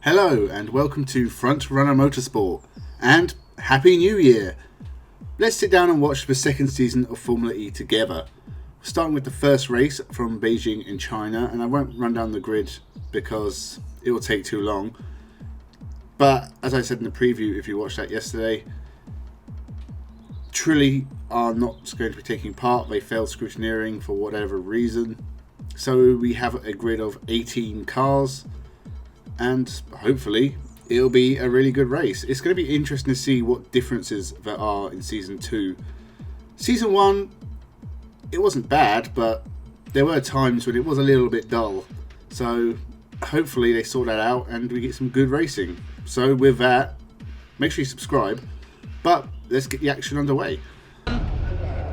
Hello and welcome to Frontrunner Motorsport and Happy New Year! Let's sit down and watch the second season of Formula E together. Starting with the first race from Beijing in China, and I won't run down the grid because it will take too long. But as I said in the preview, if you watched that yesterday, Trulli are not going to be taking part. They failed scrutineering for whatever reason. So we have a grid of 18 cars. And hopefully it'll be a really good race. It's going to be interesting to see what differences there are in Season 2. Season 1, it wasn't bad, but there were times when it was a little bit dull. So hopefully they sort that out and we get some good racing. So with that, make sure you subscribe. But let's get the action underway.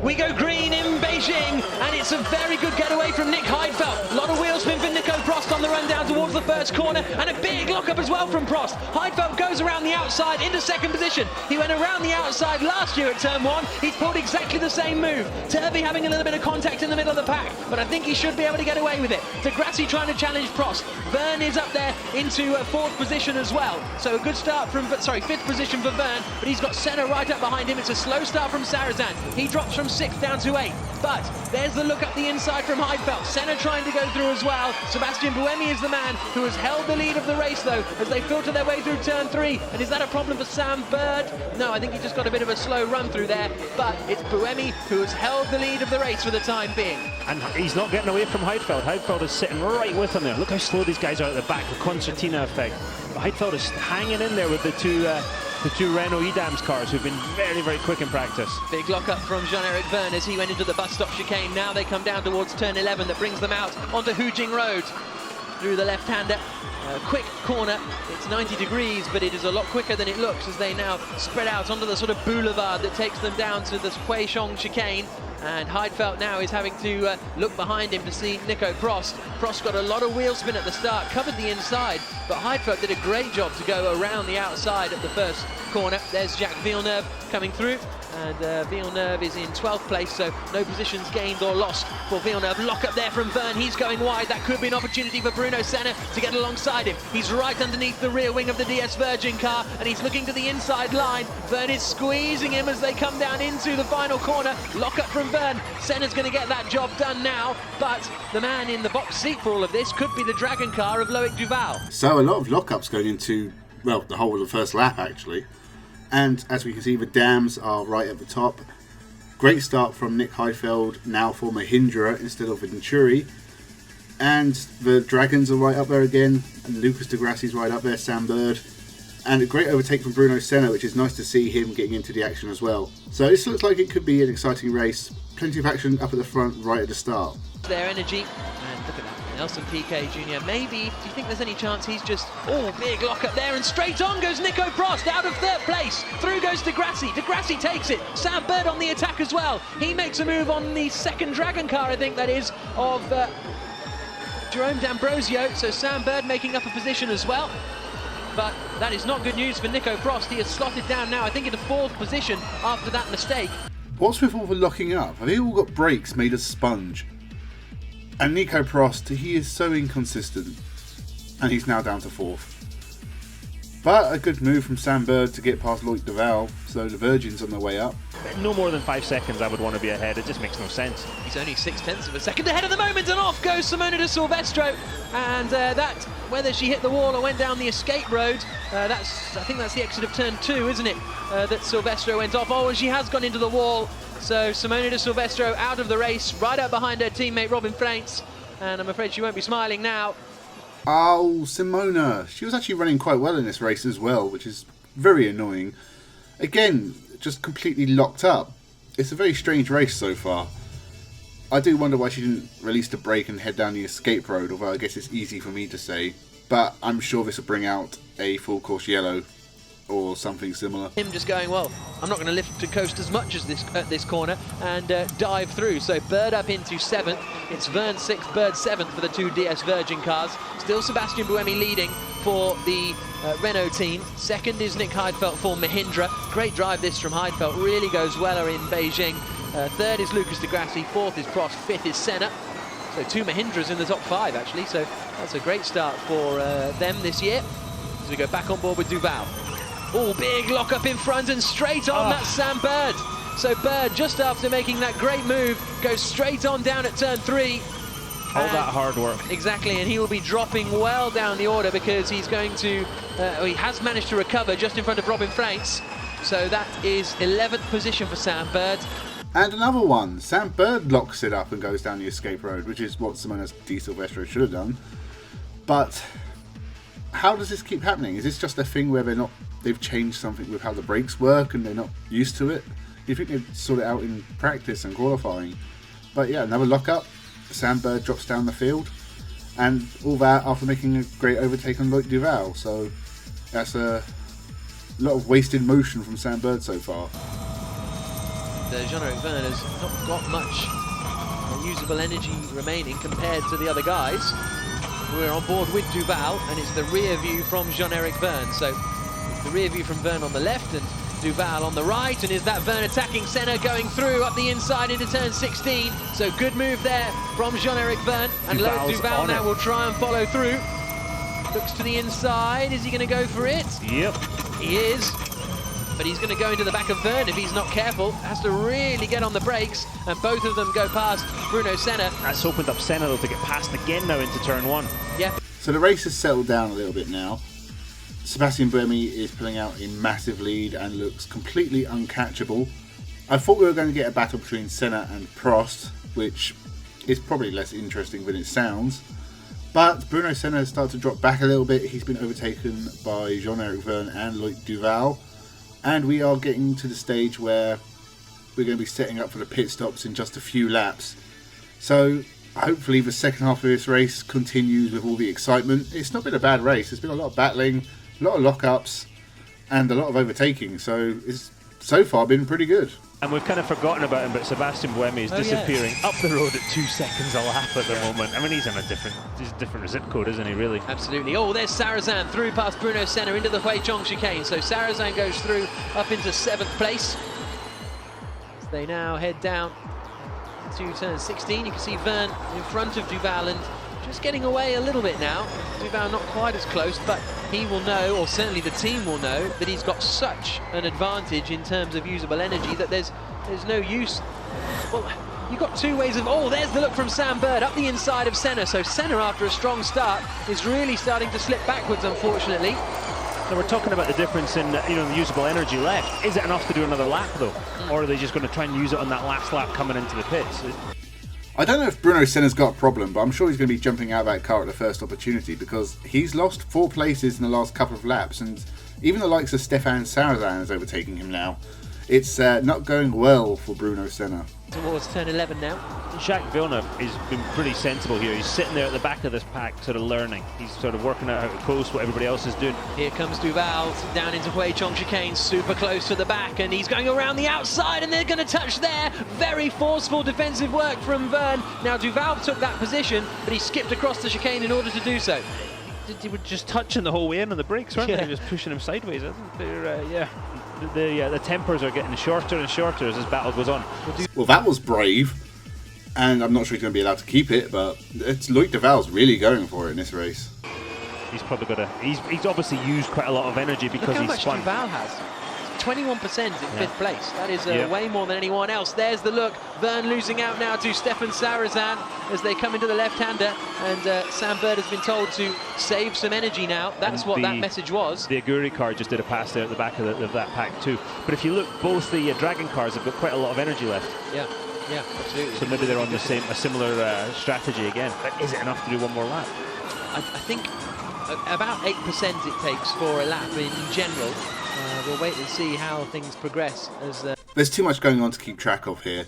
We go green in Beijing, and it's a very good getaway from Nick Heidfeld. A lot of wheel spin for Nico Prost on the run down towards the first corner, and a big lockup as well from Prost. Heidfeld goes around the outside into second position. He went around the outside last year at turn 1. He's pulled exactly the same move. Turvey having a little bit of contact in the middle of the pack, but I think he should be able to get away with it. De Grassi trying to challenge Prost. Verne is up there into fourth position as well. So a good start from, fifth position for Verne, but he's got Senna right up behind him. It's a slow start from Sarrazin. He drops from 6th down to 8th, but there's the look up the inside from Heidfeld. Senna trying to go through as well. Sebastian Buemi is the man who has held the lead of the race though as they filter their way through turn 3. And is that a problem for Sam Bird? No, I think he just got a bit of a slow run through there, but it's Buemi who has held the lead of the race for the time being. And he's not getting away from Heidfeld. Heidfeld is sitting right with him there. Look how slow these guys are at the back, the concertina effect. But Heidfeld is hanging in there with the two Renault Edams cars who've been very, very quick in practice. Big lock-up from Jean-Eric Verne as he went into the bus stop chicane. Now they come down towards turn 11 that brings them out onto Hujing Road. Through the left-hander, quick corner. It's 90 degrees, but it is a lot quicker than it looks as they now spread out onto the sort of boulevard that takes them down to the Huishong chicane. And Heidfeld now is having to look behind him to see Nico Prost. Prost got a lot of wheel spin at the start, covered the inside, but Heidfeld did a great job to go around the outside at the first corner. There's Jacques Villeneuve coming through, and Villeneuve is in 12th place, so no positions gained or lost for Villeneuve. Lock up there from Verne, he's going wide. That could be an opportunity for Bruno Senna to get alongside him. He's right underneath the rear wing of the DS Virgin car, and he's looking to the inside line. Verne is squeezing him as they come down into the final corner. Lock up from Verne. Senna's going to get that job done now, but the man in the box seat for all of this could be the Dragon car of Loic Duval. So a lot of lockups going into, well, the whole of the first lap actually. And as we can see, the dams are right at the top. Great start from Nick Heidfeld, now for Mahindra instead of Venturi. And the Dragons are right up there again. And Lucas de Grassi's right up there, Sam Bird. And a great overtake from Bruno Senna, which is nice to see him getting into the action as well. So this looks like it could be an exciting race. Plenty of action up at the front right at the start. Their energy, and look at that. Nelson Piquet Jr. Maybe, do you think there's any chance he's just, big lock up there, and straight on goes Nico Prost out of 3rd place. Through goes De Grassi. De Grassi takes it. Sam Bird on the attack as well. He makes a move on the second Dragon car, I think that is, of Jerome D'Ambrosio. So Sam Bird making up a position as well. But that is not good news for Nico Prost. He has slotted down now, I think, into 4th position after that mistake. What's with all the locking up? Have they all got brakes made of sponge? And Nico Prost, he is so inconsistent. And he's now down to 4th. But a good move from Sam Bird to get past Loic Duval, so the Virgin's on their way up. No more than 5 seconds I would want to be ahead. It just makes no sense. He's only 0.6 of a second ahead at the moment, and off goes Simona de Silvestro. And that, whether she hit the wall or went down the escape road, I think that's the exit of turn 2, isn't it? That Silvestro went off. And she has gone into the wall. So Simona de Silvestro out of the race, right up behind her teammate Robin Freins. And I'm afraid she won't be smiling now. Oh, Simona. She was actually running quite well in this race as well, which is very annoying. Again, just completely locked up. It's a very strange race so far. I do wonder why she didn't release the brake and head down the escape road, although I guess it's easy for me to say. But I'm sure this will bring out a full course yellow or something similar. Him just going, well, I'm not going to lift to coast as much as this corner, and dive through. So Bird up into 7th. It's Verne 6th, Bird 7th for the 2 DS Virgin cars. Still Sebastian Buemi leading for the Renault team. 2nd is Nick Heidfeld for Mahindra. Great drive this from Heidfeld, really goes well in Beijing. 3rd is Lucas de Grassi, 4th is Prost, 5th is Senna. So 2 Mahindras in the top 5 actually, so that's a great start for them this year. as we go back on board with Duval. Oh, big lock up in front and straight on, that's Sam Bird. So Bird, just after making that great move, goes straight on down at turn 3. All that hard work. Exactly, and he will be dropping well down the order because he's going to, he has managed to recover just in front of Robin Franks. So that is 11th position for Sam Bird. And another one, Sam Bird locks it up and goes down the escape road, which is what Simonas Di Silvestro should have done. But how does this keep happening? Is this just a thing where they've changed something with how the brakes work and they're not used to it? You think they'd sort it out in practice and qualifying? But yeah, another lock up. Sam Bird drops down the field, and all that after making a great overtake on Loic Duval. So that's a lot of wasted motion from Sam Bird so far. Jean-Eric Verne has not got much usable energy remaining compared to the other guys. We're on board with Duval, and it's the rear view from Jean-Eric Verne. So it's the rear view from Verne on the left and Duval on the right, and is that Verne attacking Senna, going through up the inside into turn 16. So good move there from Jean-Eric Verne, and Duval now will try and follow through. Looks to the inside, is he going to go for it? Yep. He is, but he's going to go into the back of Verne if he's not careful. Has to really get on the brakes, and both of them go past Bruno Senna. That's opened up Senna though to get past again now into turn 1. Yeah. So the race has settled down a little bit now. Sebastian Buemi is pulling out a massive lead and looks completely uncatchable. I thought we were going to get a battle between Senna and Prost, which is probably less interesting than it sounds. But Bruno Senna has started to drop back a little bit. He's been overtaken by Jean-Eric Verne and Loic Duval. And we are getting to the stage where we're going to be setting up for the pit stops in just a few laps. So hopefully the second half of this race continues with all the excitement. It's not been a bad race. There's been a lot of battling, a lot of lockups, and a lot of overtaking. So it's so far been pretty good. And we've kind of forgotten about him, but Sebastian Buemi is disappearing up the road at 2 seconds a lap at the moment. I mean, he's on a different zip code, isn't he, really? Absolutely. Oh, there's Sarrazin through past Bruno Senna into the Hui Chong chicane. So Sarrazin goes through up into 7th place. As they now head down to turn 16, you can see Verne in front of Duval and just getting away a little bit now. Duval not quite as close, but he will know, or certainly the team will know, that he's got such an advantage in terms of usable energy that there's no use. Well, you've got two ways of... Oh, there's the look from Sam Bird up the inside of Senna. So Senna, after a strong start, is really starting to slip backwards, unfortunately. So we're talking about the difference in the usable energy left. Is it enough to do another lap though, or are they just going to try and use it on that last lap coming into the pits? I don't know if Bruno Senna's got a problem, but I'm sure he's going to be jumping out of that car at the first opportunity, because he's lost 4 places in the last couple of laps, and even the likes of Stefan Sarrazin is overtaking him now. It's not going well for Bruno Senna. Towards turn 11 now. Jacques Villeneuve has been pretty sensible here. He's sitting there at the back of this pack, sort of learning. He's sort of working out how to coast what everybody else is doing. Here comes Duval down into Hui Chong chicane, super close to the back, and he's going around the outside, and they're going to touch there. Very forceful defensive work from Verne. Now Duval took that position, but he skipped across the chicane in order to do so. They were just touching the whole way in on the brakes, weren't they? Just pushing him sideways. The tempers are getting shorter and shorter as this battle goes on. Well, that was brave, and I'm not sure he's going to be allowed to keep it, but it's Loic Duval's really going for it in this race. He's probably got to... He's obviously used quite a lot of energy because Look how he's much spun. Duval has. 21% in 5th place. That is way more than anyone else. There's the look. Verne losing out now to Stefan Sarrazin as they come into the left-hander, and Sam Bird has been told to save some energy now. That's what that message was. The Aguri car just did a pass there at the back of that pack too. But if you look, both the Dragon cars have got quite a lot of energy left. Yeah, absolutely. So maybe they're on a similar strategy again. But is it enough to do one more lap? I think about 8% it takes for a lap in general. We'll wait and see how things progress. There's too much going on to keep track of here.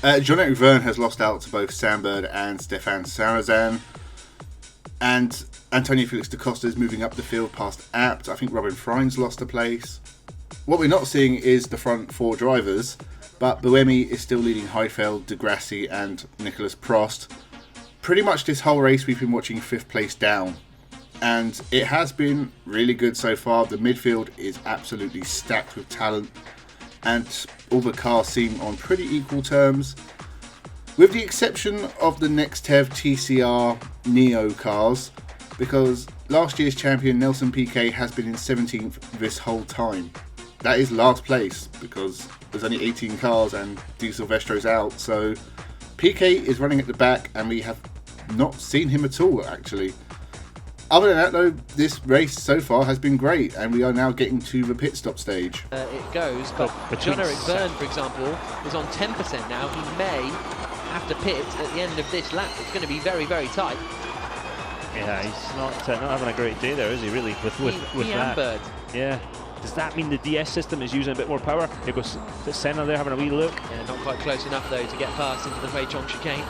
Jean-Eric Verne has lost out to both Sam Bird and Stefan Sarrazin. And Antonio Felix da Costa is moving up the field past Abt. I think Robin Freins lost a place. What we're not seeing is the front 4 drivers, but Buemi is still leading Heidfeld, De Grassi and Nicolas Prost. Pretty much this whole race we've been watching 5th place down. And it has been really good so far. The midfield is absolutely stacked with talent, and all the cars seem on pretty equal terms, with the exception of the Nextev TCR Neo cars. because last year's champion Nelson Piquet has been in 17th this whole time. That is last place because there's only 18 cars and Di Silvestro's out, so Piquet is running at the back and we have not seen him at all actually. Other than that though, this race so far has been great and we are now getting to the pit stop stage. It goes, but John-Eric Byrne, for example, is on 10% now. He may have to pit at the end of this lap. It's going to be very, very tight. Yeah, he's not having a great day there, is he, really, with that? Bird. Yeah. Does that mean the DS system is using a bit more power? Here goes Senna there having a wee look. Yeah, not quite close enough, though, to get past into the Beijing chicane.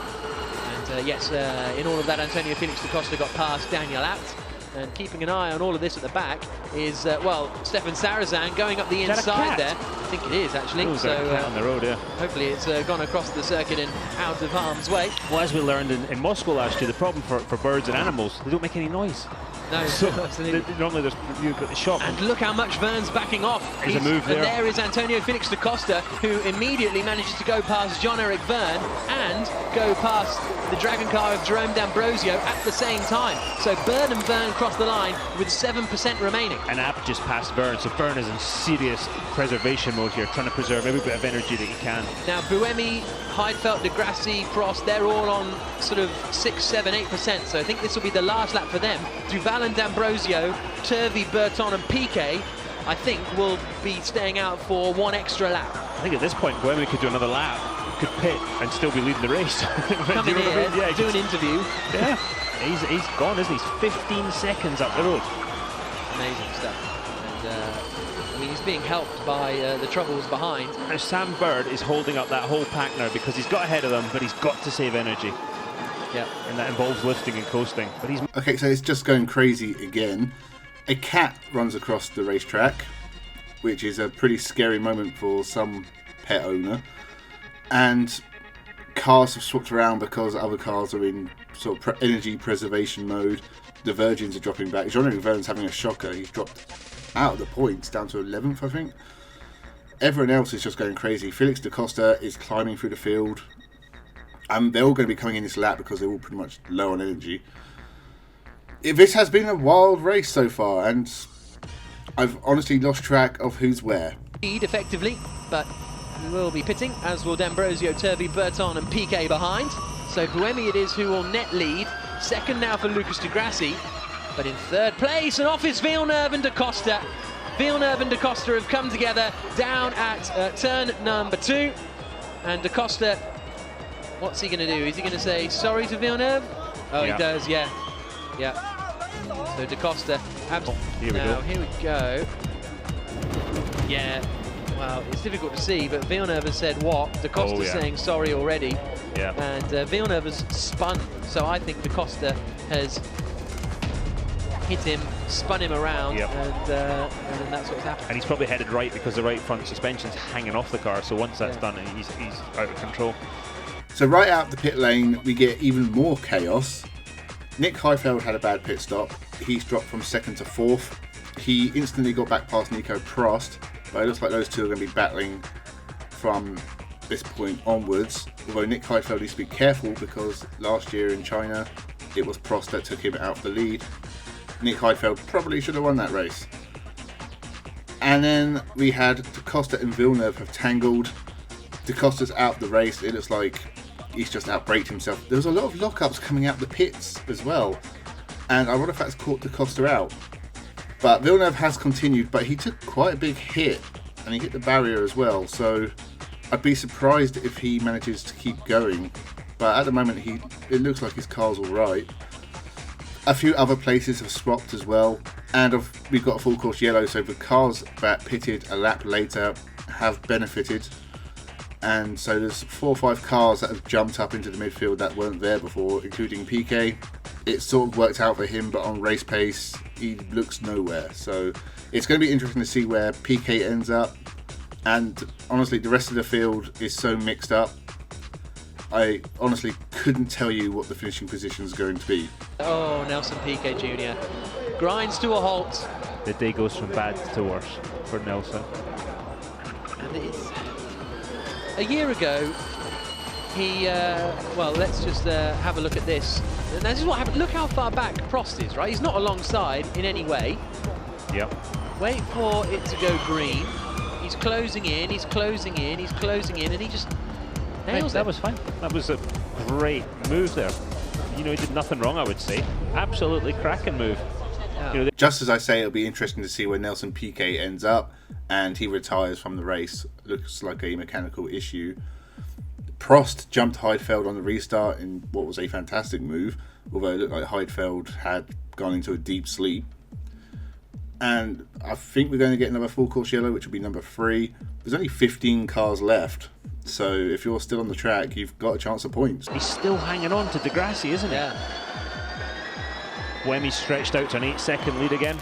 And yes, in all of that, Antonio Felix da Costa got past Daniel Abt. And keeping an eye on all of this at the back is, well, Stefan Sarazan going up the inside there. I think it is, actually. Ooh, so on the road, yeah. Hopefully it's gone across the circuit and out of harm's way. Well, as we learned in Moscow last year, the problem for birds and animals, they don't make any noise. No, so absolutely. Normally you've got the shock. And look how much Verne's backing off. There's a move there. And there is Antonio Felix da Costa, who immediately manages to go past John-Eric Byrne and go past the Dragon car of Jerome D'Ambrosio at the same time. So Byrne and Byrne cross the line with 7% remaining. And Abt just passed Byrne, so Byrne is in serious preservation mode here, trying to preserve every bit of energy that he can. Now Buemi, Heidfeld, De Grassi, Prost, they're all on sort of 6, 7, 8%. So I think this will be the last lap for them. Duval and D'Ambrosio, Turvey, Berton and Piquet, I think will be staying out for one extra lap. I think at this point Buemi could do another lap, could pit and still be leading the race. Come in here, yeah, do an interview. Yeah, he's gone, isn't he? He's 15 seconds up the road. Amazing stuff. And I mean, he's being helped by the troubles behind. Now Sam Bird is holding up that whole pack now because he's got ahead of them, but he's got to save energy. Yeah, and that involves lifting and coasting. But he's okay, so it's just going crazy again. A cat runs across the racetrack, which is a pretty scary moment for some pet owner. And cars have swapped around because other cars are in sort of energy preservation mode. The Virgins are dropping back. Jean-Eric Verne's having a shocker. He's dropped out of the points down to 11th, I think. Everyone else is just going crazy. Felix da Costa is climbing through the field. They're all going to be coming in this lap because they're all pretty much low on energy. This has been a wild race so far, and I've honestly lost track of who's where. Effectively, but he will be pitting, as will D'Ambrosio, Turvey, Berton and Piquet behind. So Buemi it is who will net lead. Second now for Lucas Di Grassi, but in third place, and off is Villeneuve and da Costa. Villeneuve and da Costa have come together down at turn number 2, and da Costa, what's he going to do? Is he going to say sorry to Villeneuve? Oh, yeah. He does, yeah. Yeah. So da Costa. Here we go. Yeah. Well, it's difficult to see, but Villeneuve has said what? Da Costa's saying sorry already. Yeah. And Villeneuve has spun. So I think da Costa has hit him, spun him around, and then that's what's happened. And he's probably headed right because the right front suspension's hanging off the car. So once that's done, he's out of control. So right out the pit lane, we get even more chaos. Nick Heidfeld had a bad pit stop. He's dropped from 2nd to 4th. He instantly got back past Nico Prost, but it looks like those two are going to be battling from this point onwards. Although Nick Heidfeld needs to be careful because last year in China, it was Prost that took him out for the lead. Nick Heidfeld probably should have won that race. And then we had da Costa and Villeneuve have tangled. Da Costa's out the race. It looks like he's just outbraked himself. There was a lot of lockups coming out the pits as well, and I wonder if that's caught da Costa out. But Villeneuve has continued, but he took quite a big hit, and he hit the barrier as well, so I'd be surprised if he manages to keep going. But at the moment, it looks like his car's alright. A few other places have swapped as well, and we've got a full course yellow, so the cars that pitted a lap later have benefited. And so there's 4 or 5 cars that have jumped up into the midfield that weren't there before, including Piquet. It sort of worked out for him, but on race pace, he looks nowhere. So it's going to be interesting to see where Piquet ends up. And honestly, the rest of the field is so mixed up. I honestly couldn't tell you what the finishing position is going to be. Oh, Nelson Piquet Jr. grinds to a halt. The day goes from bad to worse for Nelson. And it's... A year ago, he, well, let's just have a look at this. And this is what happened. Look how far back Prost is, right? He's not alongside in any way. Yep. Wait for it to go green. He's closing in, he's closing in, he's closing in, and he just nails it. That was fine. That was a great move there. You know, he did nothing wrong, I would say. Absolutely cracking move. Yeah. You know, Just as I say, it'll be interesting to see where Nelson Piquet ends up, and he retires from the race. Looks like a mechanical issue. Prost jumped Heidfeld on the restart in what was a fantastic move, although it looked like Heidfeld had gone into a deep sleep. And I think we're going to get another full course yellow, which will be number 3. There's only 15 cars left, so if you're still on the track, you've got a chance of points. he's still hanging on to Degrassi, isn't he? Yeah. Wemmy's stretched out to an 8-second lead again.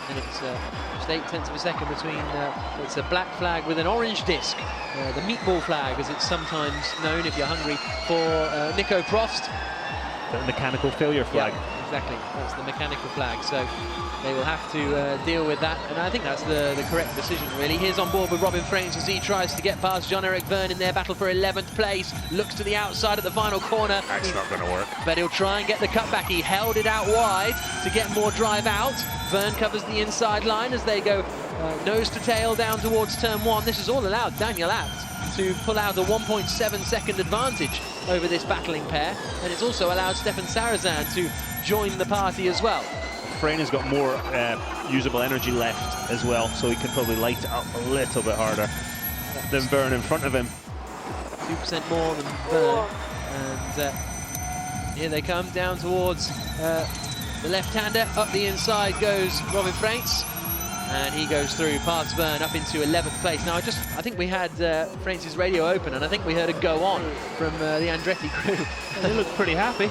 And it's just 0.8 of a second between, it's a black flag with an orange disc, the meatball flag as it's sometimes known if you're hungry, for Nico Prost. The mechanical failure flag. Yeah, exactly, that's the mechanical flag, so they will have to deal with that, and I think that's the correct decision really. Here's on board with Robin Frains as he tries to get past Jean-Eric Vergne in their battle for 11th place, looks to the outside at the final corner. That's not going to work. But he'll try and get the cutback. He held it out wide to get more drive out. Vergne covers the inside line as they go nose to tail down towards turn 1. This has all allowed Daniel Abt to pull out a 1.7 second advantage over this battling pair, and it's also allowed Stefan Sarazan to join the party as well. Frain has got more usable energy left as well, so he can probably light it up a little bit harder than Vergne in front of him. 2% more than Vergne, and here they come down towards the left-hander. Up the inside goes Robin Frains, and he goes through past Vergne up into 11th place. Now I think we had Frains' radio open, and I think we heard a go on from the Andretti crew. They look pretty happy.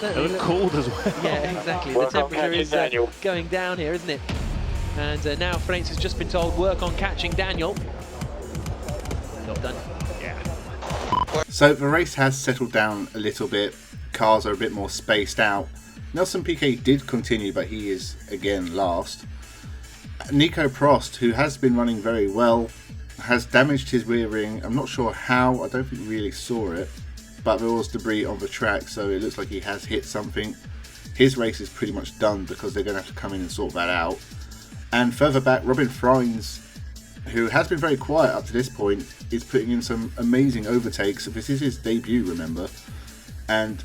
They look cold as well. Yeah, exactly. The temperature is going down here, isn't it? And now Frains has just been told, work on catching Daniel. Job done. Yeah. So the race has settled down a little bit. Cars are a bit more spaced out. Nelson Piquet did continue, but he is again last. Nico Prost, who has been running very well, has damaged his rear ring. I'm not sure how, I don't think we really saw it, but there was debris on the track, so it looks like he has hit something. His race is pretty much done because they're going to have to come in and sort that out. And further back, Robin Frains, who has been very quiet up to this point, is putting in some amazing overtakes. This is his debut, remember, and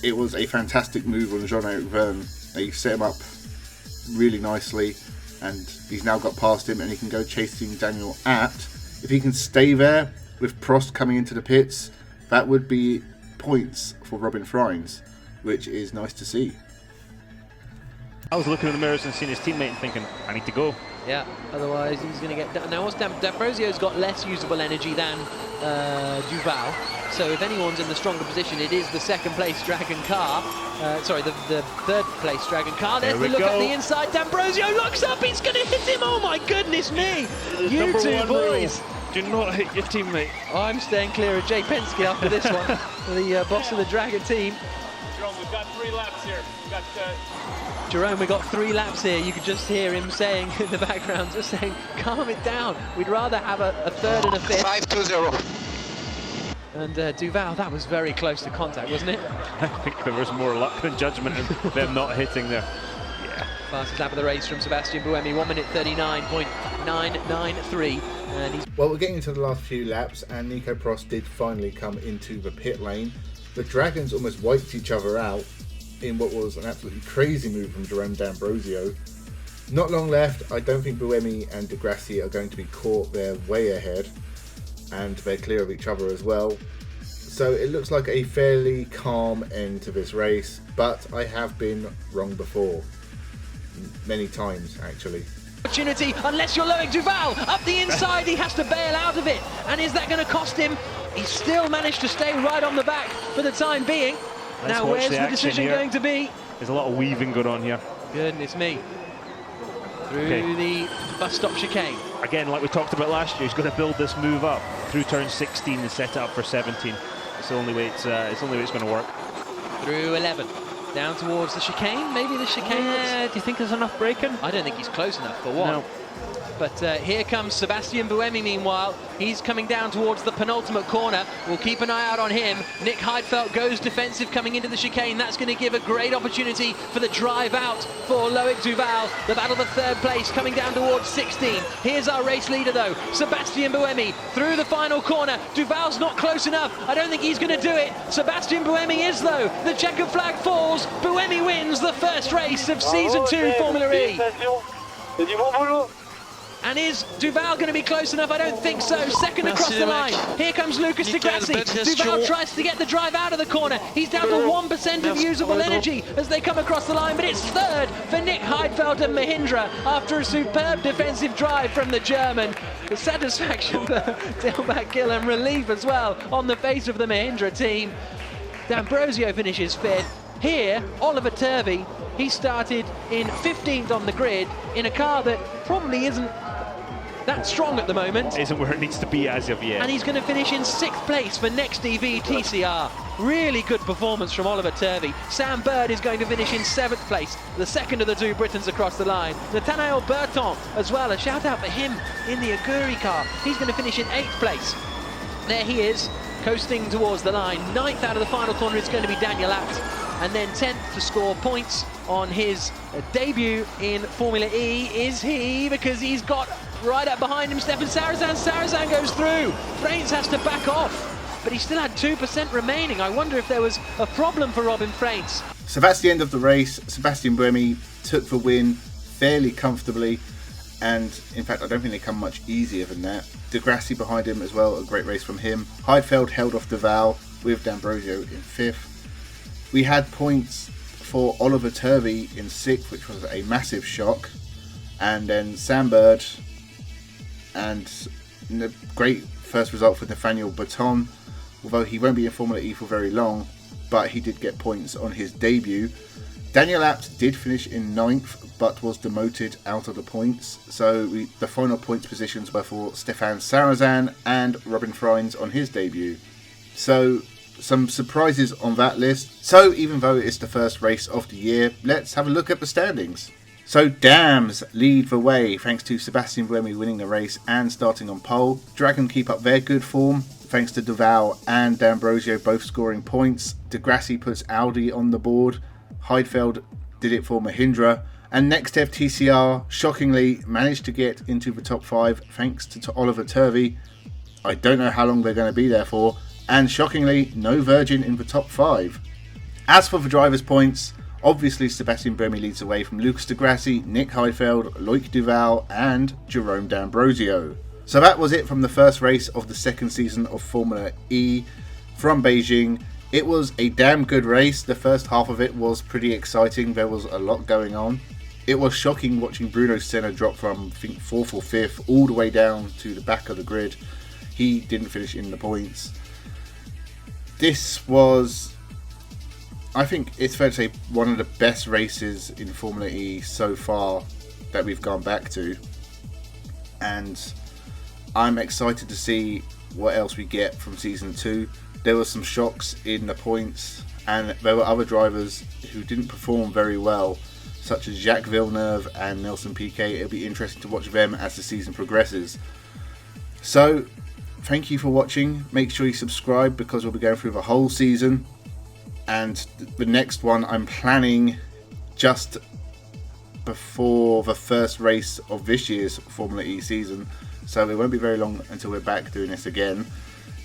it was a fantastic move on Jean-Eric Vergne. He set him up really nicely, and he's now got past him, and he can go chasing Daniel Abt. If he can stay there with Prost coming into the pits, that would be points for Robin Frains, which is nice to see. I was looking in the mirrors and seeing his teammate and thinking, I need to go. Yeah, otherwise he's going to get down. Now, what's D'Ambrosio's got less usable energy than Duval, so if anyone's in the stronger position, it is the second place Dragon car. Sorry, the third place Dragon car. There's the look at the inside. D'Ambrosio looks up, he's going to hit him. Oh my goodness me! You two boys. Do not hit your teammate. I'm staying clear of Jay Penske after this one, the boss of the Dragon team. Jerome, we've got 3 laps here. Jerome, we got 3 laps here. You could just hear him saying in the background, just saying, calm it down. We'd rather have a third and a fifth. 5-2-0. And Duval, that was very close to contact, wasn't it? I think there was more luck than judgment in them not hitting there. Yeah. Fastest lap of the race from Sebastian Buemi, 1:39.993. And he's Well, we're getting into the last few laps, and Nico Prost did finally come into the pit lane. The Dragons almost wiped each other out in what was an absolutely crazy move from Jerome D'Ambrosio. Not long left. I don't think Buemi and Degrassi are going to be caught. They're way ahead, and they're clear of each other as well. So it looks like a fairly calm end to this race, but I have been wrong before. Many times, actually. opportunity, unless you're lowering Duval. Up the inside, he has to bail out of it. And is that going to cost him? He's still managed to stay right on the back for the time being. Now, where's the decision going to be? There's a lot of weaving going on here. Goodness me. Through the bus stop chicane. Again, like we talked about last year, he's got to build this move up through turn 16 and set it up for 17. It's the only way it's going to work. Through 11. Down towards the chicane, maybe the chicane. Yeah, do you think there's enough braking? I don't think he's close enough for one. No. But here comes Sebastian Buemi meanwhile. He's coming down towards the penultimate corner. We'll keep an eye out on him. Nick Heidfeld goes defensive coming into the chicane. That's going to give a great opportunity for the drive out for Loic Duval. The battle for third place coming down towards 16. Here's our race leader though, Sebastian Buemi through the final corner. Duval's not close enough. I don't think he's going to do it. Sebastian Buemi is though. The checkered flag falls. Buemi wins the first race of Season 2 Formula E. And is Duval going to be close enough? I don't think so. Second across the line. Here comes Lucas Di Grassi. Duval tries to get the drive out of the corner. He's down to 1% of usable energy as they come across the line. But it's third for Nick Heidfeld and Mahindra after a superb defensive drive from the German. The satisfaction for Dilbach Gill and relief as well on the face of the Mahindra team. D'Ambrosio finishes fifth. Here, Oliver Turvey, he started in 15th on the grid in a car that probably isn't that strong at the moment. Isn't where it needs to be as of yet. And he's going to finish in 6th place for Next EV TCR. Really good performance from Oliver Turvey. Sam Bird is going to finish in 7th place, the second of the two Britons across the line. Nathanael Berton as well, a shout out for him in the Aguri car. He's going to finish in 8th place. There he is, coasting towards the line. 9th out of the final corner is going to be Daniel Abt. And then 10th to score points on his debut in Formula E is he, because he's got right up behind him Stefan Sarazan. Sarazan goes through. Frains has to back off, but he still had 2% remaining. I wonder if there was a problem for Robin Frains. So that's the end of the race. Sebastian Buemi took the win fairly comfortably, and in fact I don't think they come much easier than that. Di Grassi behind him as well, a great race from him. Heidfeld held off Duval with D'Ambrosio in 5th. We had points for Oliver Turvey in 6th, which was a massive shock, and then Sam Bird, and a great first result for Nathaniel Berton, although he won't be in Formula E for very long, but he did get points on his debut. Daniel Abt did finish in 9th, but was demoted out of the points, so the final points positions were for Stefan Sarazan and Robin Frains on his debut. So some surprises on that list. So even though it's the first race of the year, let's have a look at the standings. So Dams lead the way thanks to Sebastian Buemi winning the race and starting on pole. Dragon keep up their good form thanks to Duval and D'Ambrosio both scoring points. Di Grassi puts Audi on the board. Heidfeld did it for Mahindra. And Next FTCR shockingly managed to get into the top 5 thanks to Oliver Turvey. I don't know how long they're going to be there for. And shockingly, no Virgin in the top 5. As for the drivers' points, obviously Sebastian Buemi leads away from Lucas Di Grassi, Nick Heidfeld, Loic Duval and Jerome D'Ambrosio. So that was it from the first race of the second season of Formula E from Beijing. It was a damn good race. The first half of it was pretty exciting. There was a lot going on. It was shocking watching Bruno Senna drop from, I think, 4th or 5th all the way down to the back of the grid. He didn't finish in the points. This was, I think it's fair to say, one of the best races in Formula E so far that we've gone back to. And I'm excited to see what else we get from Season 2. There were some shocks in the points, and there were other drivers who didn't perform very well, such as Jacques Villeneuve and Nelson Piquet. It'll be interesting to watch them as the season progresses. So, thank you for watching. Make sure you subscribe because we'll be going through the whole season. And the next one I'm planning just before the first race of this year's Formula E season. So it won't be very long until we're back doing this again.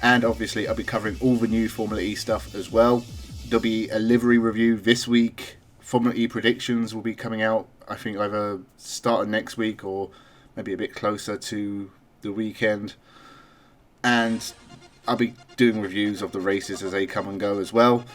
And obviously I'll be covering all the new Formula E stuff as well. There'll be a livery review this week. Formula E predictions will be coming out, I think, either start of next week or maybe a bit closer to the weekend. And I'll be doing reviews of the races as they come and go as well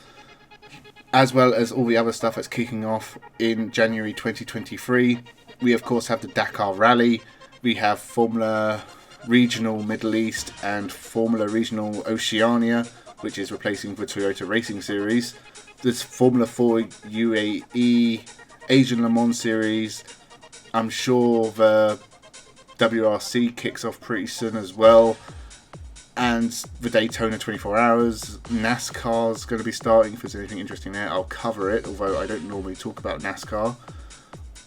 as all the other stuff that's kicking off in January 2023. We of course have the Dakar Rally, we have Formula Regional Middle East and Formula Regional Oceania, which is replacing the Toyota Racing Series. There's Formula 4 UAE, Asian Le Mans Series. I'm sure the WRC kicks off pretty soon as well. And the Daytona 24 Hours, NASCAR's going to be starting. If there's anything interesting there, I'll cover it, although I don't normally talk about NASCAR.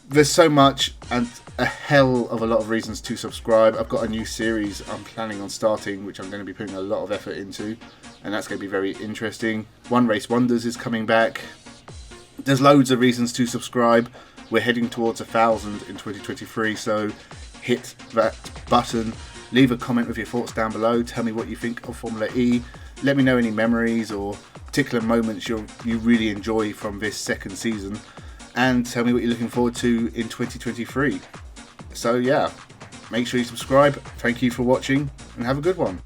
There's so much, and a hell of a lot of reasons to subscribe. I've got a new series I'm planning on starting, which I'm going to be putting a lot of effort into, and that's going to be very interesting. One Race Wonders is coming back. There's loads of reasons to subscribe. We're heading towards 1,000 in 2023, so hit that button. Leave a comment with your thoughts down below. Tell me what you think of Formula E. Let me know any memories or particular moments you really enjoy from this second season, and tell me what you're looking forward to in 2023. So yeah, make sure you subscribe. Thank you for watching and have a good one.